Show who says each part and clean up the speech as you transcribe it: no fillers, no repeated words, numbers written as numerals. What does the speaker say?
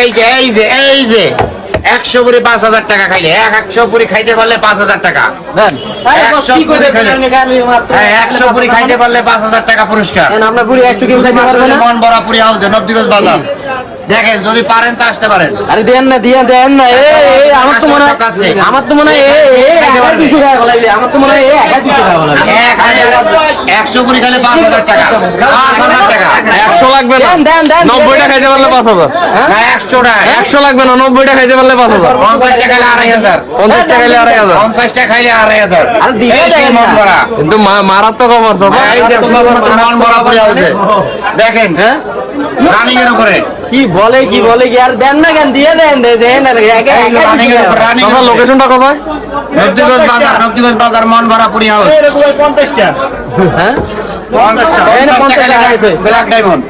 Speaker 1: এই যে 100 পুরি 5000 টাকা খাইলে 100 পুরি খাইতে পারলে 5000 টাকা দেন। 100 পুরি খাইতে পারলে 5000 টাকা পুরস্কার।
Speaker 2: আমরা পুরি 100 কেউ খাইতে পারবে না।
Speaker 1: মন ভরা পুরি হাউস নবদিগঞ্জ বাজার। দেখেন যদি পারেন তো আসতে পারেন।
Speaker 2: আরে দেন না দেন না। আমার তো মনে হয় কিছু টাকা বলাইলে আমার তো মনে হয় 200 টাকা বলাইলে
Speaker 1: 100 পুরি খাইলে 5000 টাকা 5000 টাকা
Speaker 3: 100 লাগবে না, 90টা খাইতে পারলে 5000।
Speaker 1: না 100 টাকা
Speaker 3: 100 লাগবে না, 90টা খাইতে পারলে 5000।
Speaker 1: 50 টাকা খাইলে 2500
Speaker 3: 50 টাকা খাইলে 2500।
Speaker 1: 50 টাকা খাইলে 2500।
Speaker 2: আরে দিয়ে
Speaker 1: এই সেই মন ভরা
Speaker 3: কিন্তু মারাত্মক অফার সব।
Speaker 1: এই যে মন ভরা পুরি হাউস দেখেন রানিং এর উপরে
Speaker 2: কি বলে কি আর দেন না কেন দিয়ে দেন
Speaker 3: লোকেশনটা কোথায়?
Speaker 1: নবদিগঞ্জ বাজার মন ভরা পুরি হাউস
Speaker 2: 50 টাকা। হ্যাঁ
Speaker 1: 50 টাকা ব্ল্যাক ডায়মন্ড।